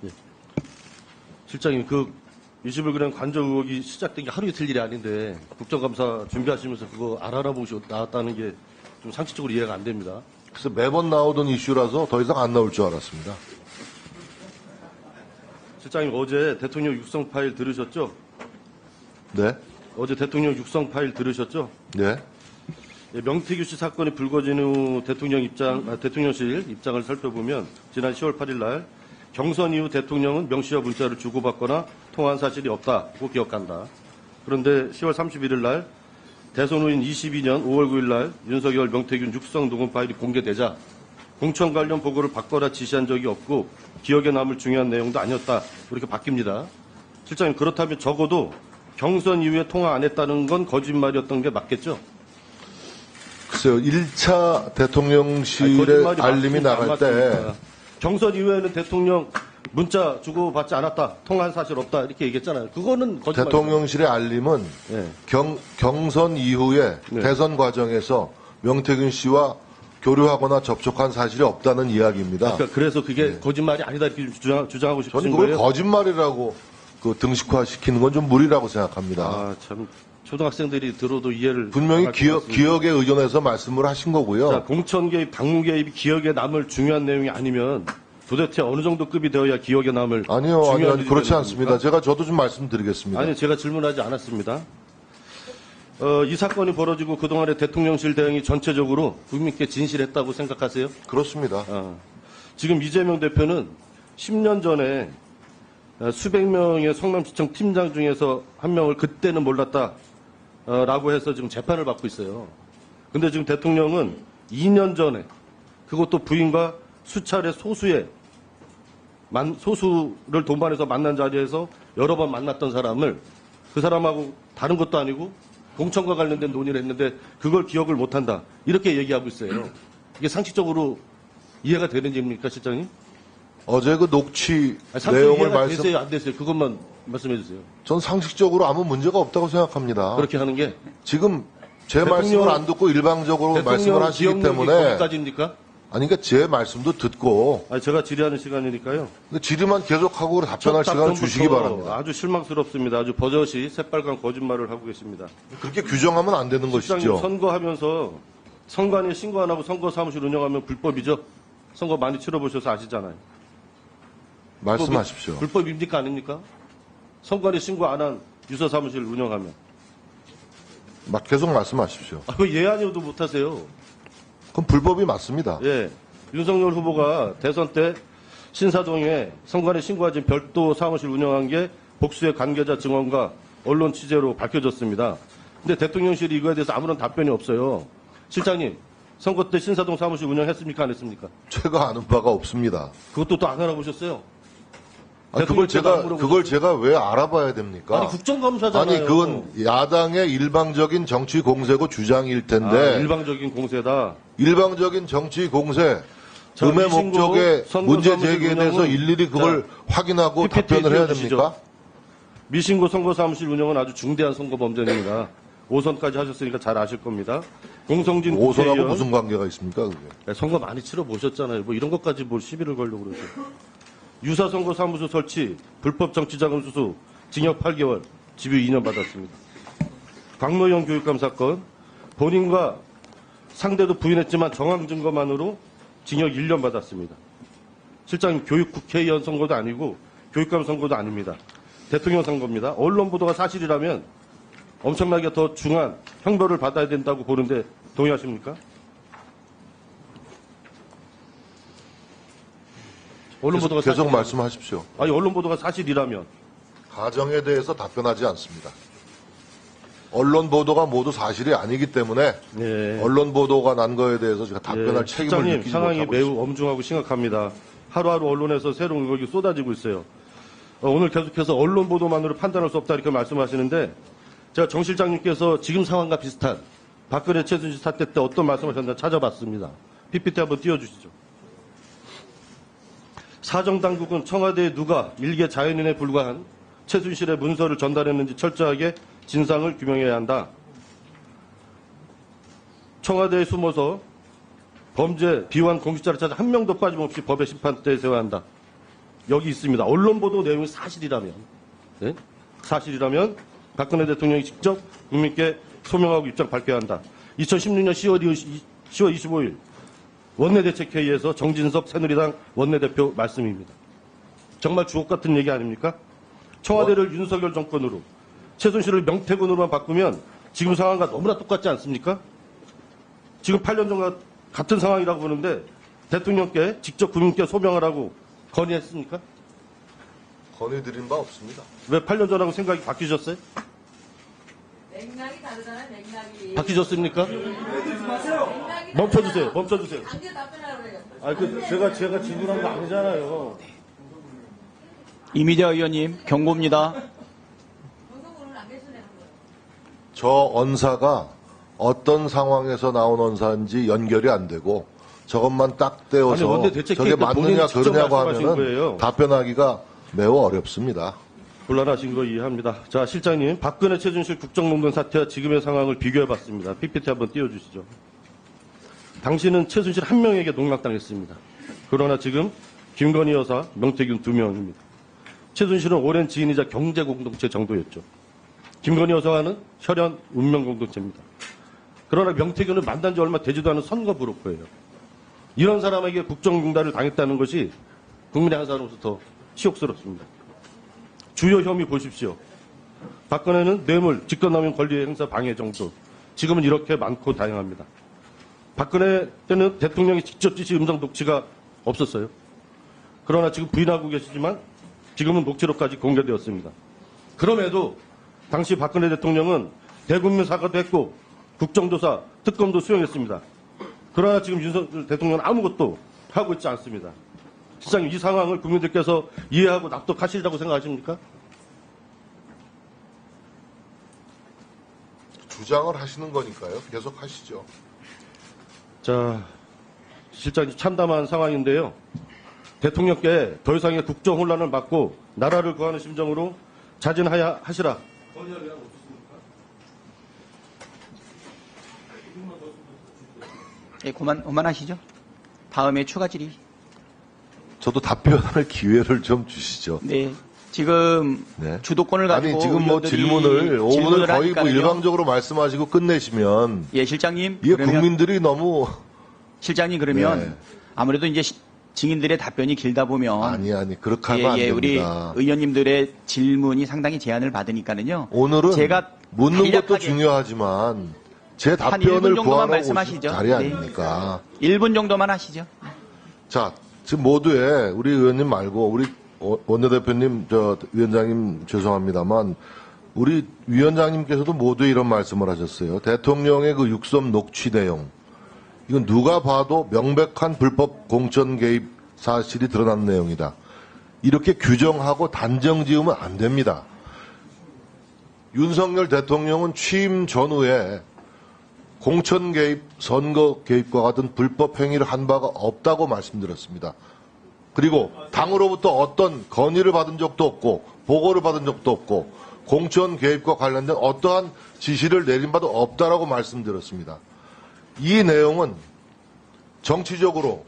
예. 실장님, 그 21g 관저 의혹이 시작된 게 하루 이틀 일이 아닌데 국정감사 준비하시면서 그거 알아보시고 나왔다는 게 좀 상식적으로 이해가 안 됩니다. 그래서 매번 나오던 이슈라서 더 이상 안 나올 줄 알았습니다. 실장님, 어제 대통령 육성 파일 들으셨죠? 네? 어제 대통령 육성 파일 들으셨죠? 네? 예, 명태규 씨 사건이 불거진 후 대통령실 입장을 살펴보면 지난 10월 8일 날 경선 이후 대통령은 명 씨와 문자를 주고받거나 통화한 사실이 없다고 기억한다. 그런데 10월 31일 날 대선 후인 22년 5월 9일 날 윤석열 명태균 육성 녹음 파일이 공개되자 공천 관련 보고를 받거나 지시한 적이 없고 기억에 남을 중요한 내용도 아니었다. 이렇게 바뀝니다. 실장님, 그렇다면 적어도 경선 이후에 통화 안 했다는 건 거짓말이었던 게 맞겠죠? 글쎄요, 1차 대통령실의 알림이 나갈 때 경선 이후에는 대통령 문자 주고받지 않았다, 통화한 사실 없다 이렇게 얘기했잖아요. 그거는 거짓말이죠. 대통령실의 알림은 네. 경선 이후에 네. 대선 과정에서 명태균 씨와 교류하거나 접촉한 사실이 없다는 이야기입니다. 그래서 그게 거짓말이 아니다 이렇게 주장하고 싶으신 저는 그걸 거예요? 거짓말이라고 등식화시키는 건 좀 무리라고 생각합니다. 아, 참 초등학생들이 들어도 이해를 분명히 기억에 의존해서 말씀을 하신 거고요. 자, 공천 개입, 당무 개입이 기억에 남을 중요한 내용이 아니면 도대체 어느 정도 급이 되어야 기억에 남을 아니요, 중요한 일이 그렇지 되는 않습니다. 겁니까? 저도 좀 말씀드리겠습니다. 아니, 제가 질문하지 않았습니다. 이 사건이 벌어지고 그동안의 대통령실 대응이 전체적으로 국민께 진실했다고 생각하세요? 그렇습니다. 지금 이재명 대표는 10년 전에 수백 명의 성남시청 팀장 중에서 한 명을 그때는 몰랐다라고 해서 지금 재판을 받고 있어요. 근데 지금 대통령은 2년 전에 그것도 부인과 수차례 소수를 동반해서 만난 자리에서 여러 번 만났던 사람을 그 사람하고 다른 것도 아니고 공천과 관련된 논의를 했는데 그걸 기억을 못한다. 이렇게 얘기하고 있어요. 이게 상식적으로 이해가 되는 얘기입니까, 실장님? 어제 그 녹취 상식적으로 내용을 이해가 되세요, 안 되세요? 그것만 말씀해 주세요. 전 상식적으로 아무 문제가 없다고 생각합니다. 그렇게 하는 게 지금 제 말씀을 안 듣고 일방적으로 말씀을 하시기 때문에 거기까지입니까? 아니 그러니까 제 말씀도 듣고 제가 질의하는 시간이니까요. 질의만 계속하고 답변할 시간을 주시기 바랍니다. 아주 실망스럽습니다. 아주 버젓이 새빨간 거짓말을 하고 계십니다. 그렇게 규정하면 안 되는 실장님, 것이죠. 선거하면서 선관위에 신고 안 하고 선거사무실 운영하면 불법이죠. 선거 많이 치러보셔서 아시잖아요. 말씀하십시오. 불법입니까 아닙니까? 선관위 신고 안 한 유서사무실 운영하면. 계속 말씀하십시오. 왜 예 아니어도 못하세요? 그럼 불법이 맞습니다. 예. 윤석열 후보가 대선 때 신사동에 선관위 신고하지 별도 사무실 운영한 게 복수의 관계자 증언과 언론 취재로 밝혀졌습니다. 근데 대통령실이 이거에 대해서 아무런 답변이 없어요. 실장님, 선거 때 신사동 사무실 운영했습니까 안 했습니까? 제가 아는 바가 없습니다. 그것도 또 안 알아보셨어요? 그걸 제가 왜 알아봐야 됩니까? 아니, 국정감사잖아요. 아니, 그건 야당의 일방적인 정치 공세고 주장일 텐데. 일방적인 공세다. 일방적인 정치 공세, 자, 음의 미신고 목적의 선거 문제 사무실 제기에 대해서 운영은 일일이 그걸 확인하고 PPT 답변을 해야 띄워주시죠. 됩니까? 미신고 선거사무실 운영은 아주 중대한 선거 범죄입니다. 5선까지 하셨으니까 잘 아실 겁니다. 공성진 5선하고 국회의원, 무슨 관계가 있습니까, 그게? 선거 많이 치러보셨잖아요. 뭐 이런 것까지 뭘 시비를 걸려고 그러세요. 유사선거사무소 설치, 불법 정치자금 수수, 징역 8개월, 집유 2년 받았습니다. 강노영 교육감 사건, 본인과 상대도 부인했지만 정황 증거만으로 징역 1년 받았습니다. 실장님, 교육국회의원 선거도 아니고 교육감 선거도 아닙니다. 대통령 선거입니다. 언론 보도가 사실이라면 엄청나게 더 중한 형벌을 받아야 된다고 보는데 동의하십니까? 언론 보도가 계속 사실이라면. 말씀하십시오. 아니, 언론 보도가 사실이라면. 가정에 대해서 답변하지 않습니다. 언론 보도가 모두 사실이 아니기 때문에 네. 언론 보도가 난 거에 대해서 제가 답변할 책임을 실장님, 느끼지 상황이 못하고 매우 있습니다. 엄중하고 심각합니다. 하루하루 언론에서 새로운 의혹이 쏟아지고 있어요. 오늘 계속해서 언론 보도만으로 판단할 수 없다 이렇게 말씀하시는데 제가 정 실장님께서 지금 상황과 비슷한 박근혜 최순실 사태 때 어떤 말씀하셨나 찾아봤습니다. PPT 한번 띄워주시죠. 사정당국은 청와대에 누가 일개 자연인에 불과한 최순실의 문서를 전달했는지 철저하게 진상을 규명해야 한다. 청와대에 숨어서 범죄 비환 공직자를 찾아 한 명도 빠짐없이 법의 심판대에 세워야 한다. 여기 있습니다. 언론 보도 내용이 사실이라면, 네? 사실이라면 박근혜 대통령이 직접 국민께 소명하고 입장 발표해야 한다. 2016년 10월 25일 원내대책회의에서 정진석 새누리당 원내대표 말씀입니다. 정말 주옥 같은 얘기 아닙니까? 청와대를 윤석열 정권으로, 최순실을 명태군으로만 바꾸면 지금 상황과 너무나 똑같지 않습니까? 지금 8년 전과 같은 상황이라고 보는데 대통령께 직접 국민께 소명하라고 건의했습니까? 건의드린 바 없습니다. 왜 8년 전하고 생각이 바뀌셨어요? 맥락이 다르잖아요, 맥락이. 바뀌셨습니까? 맥락이 멈춰주세요. 다르잖아. 멈춰주세요. 강제 답변하라고 그래요. 제가 질문한 거 아니잖아요. 이미자 의원님 경고입니다. 방송국은 안 계시네요. 저 언사가 어떤 상황에서 나온 언사인지 연결이 안 되고 저것만 딱 아니, 떼어서 원내대책회의 저게 때 본인이 맞느냐 직접 그러냐고 말씀하신 하면은 거예요. 답변하기가 매우 어렵습니다. 곤란하신 거 이해합니다. 자, 실장님, 박근혜 최순실 국정농단 사태와 지금의 상황을 비교해봤습니다. PPT 한번 띄워주시죠. 당신은 최순실 한 명에게 농락당했습니다. 그러나 지금 김건희 여사, 명태균 2명입니다. 최순실은 오랜 지인이자 경제공동체 정도였죠. 김건희 여사와는 혈연 운명공동체입니다. 그러나 명태균은 만난 지 얼마 되지도 않은 선거 브로커예요. 이런 사람에게 국정농단을 당했다는 것이 국민의 한 사람으로서 더 치욕스럽습니다. 주요 혐의 보십시오. 박근혜는 뇌물, 직권남용 권리 행사 방해 정도. 지금은 이렇게 많고 다양합니다. 박근혜 때는 대통령이 직접 지시 음성 녹취가 없었어요. 그러나 지금 부인하고 계시지만 지금은 녹취록까지 공개되었습니다. 그럼에도 당시 박근혜 대통령은 대국민 사과도 했고 국정조사, 특검도 수행했습니다. 그러나 지금 윤석열 대통령은 아무것도 하고 있지 않습니다. 실장님, 이 상황을 국민들께서 이해하고 납득하시리라고 생각하십니까? 주장을 하시는 거니까요. 계속 하시죠. 자, 실장님 참담한 상황인데요. 대통령께 더 이상의 국정 혼란을 막고 나라를 구하는 심정으로 자진하시라. 예, 그만하시죠. 다음에 추가 질의. 저도 답변할 기회를 좀 주시죠. 네. 지금 네. 주도권을 가지고 아니 지금 뭐 의원들이 질문을 5분을 거의 뭐 하니까는요. 일방적으로 말씀하시고 끝내시면 예, 실장님. 이게 그러면 국민들이 너무 실장님 그러면 예. 아무래도 이제 증인들의 답변이 길다 보면 아니 그렇게 하면 안 우리 됩니다. 의원님들의 질문이 상당히 제한을 받으니까는요. 오늘은 제가 묻는 것도 간략하게 중요하지만 제 한 1분 답변을 정도만 구하러 말씀하시죠. 오신 자리 네. 아닙니까? 1분 정도만 하시죠. 자, 지금 모두의 우리 의원님 말고 우리 원내대표님, 위원장님 죄송합니다만 우리 위원장님께서도 모두 이런 말씀을 하셨어요. 대통령의 그 육섬 녹취 내용 이건 누가 봐도 명백한 불법 공천 개입 사실이 드러난 내용이다. 이렇게 규정하고 단정 지으면 안 됩니다. 윤석열 대통령은 취임 전후에 공천 개입, 선거 개입과 같은 불법 행위를 한 바가 없다고 말씀드렸습니다. 그리고 당으로부터 어떤 건의를 받은 적도 없고 보고를 받은 적도 없고 공천 개입과 관련된 어떠한 지시를 내린 바도 없다라고 말씀드렸습니다. 이 내용은 정치적으로,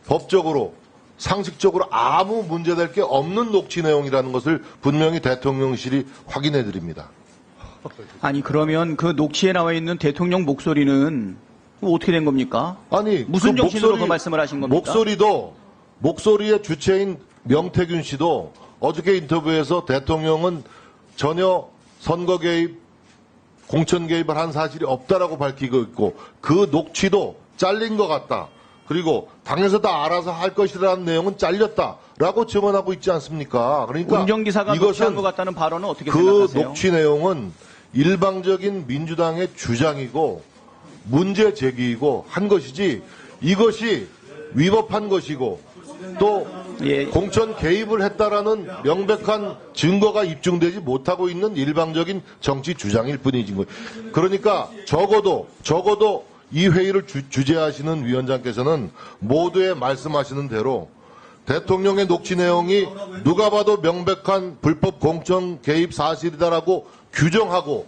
법적으로, 상식적으로 아무 문제될 게 없는 녹취 내용이라는 것을 분명히 대통령실이 확인해 드립니다. 아니 그러면 그 녹취에 나와 있는 대통령 목소리는 어떻게 된 겁니까? 아니 무슨 그 정신으로 그 말씀을 하신 겁니까? 목소리의 주체인 명태균 씨도 어저께 인터뷰에서 대통령은 전혀 선거 개입, 공천 개입을 한 사실이 없다라고 밝히고 있고 그 녹취도 잘린 것 같다. 그리고 당에서 다 알아서 할 것이라는 내용은 잘렸다라고 증언하고 있지 않습니까? 그러니까 운전기사가 녹취한 것 같다는 발언은 어떻게 그 생각하세요? 녹취 내용은 일방적인 민주당의 주장이고 문제 제기이고 한 것이지 이것이 위법한 것이고 또 예. 공천 개입을 했다라는 명백한 증거가 입증되지 못하고 있는 일방적인 정치 주장일 뿐이지. 그러니까 적어도 이 회의를 주재하시는 위원장께서는 모두의 말씀하시는 대로 대통령의 녹취 내용이 누가 봐도 명백한 불법 공천 개입 사실이다라고 규정하고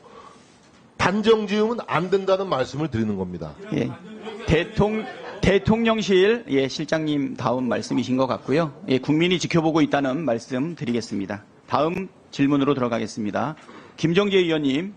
단정 지으면 안 된다는 말씀을 드리는 겁니다. 예. 대통령실 실장님 다음 말씀이신 것 같고요. 국민이 지켜보고 있다는 말씀 드리겠습니다. 다음 질문으로 들어가겠습니다. 김정재 의원님.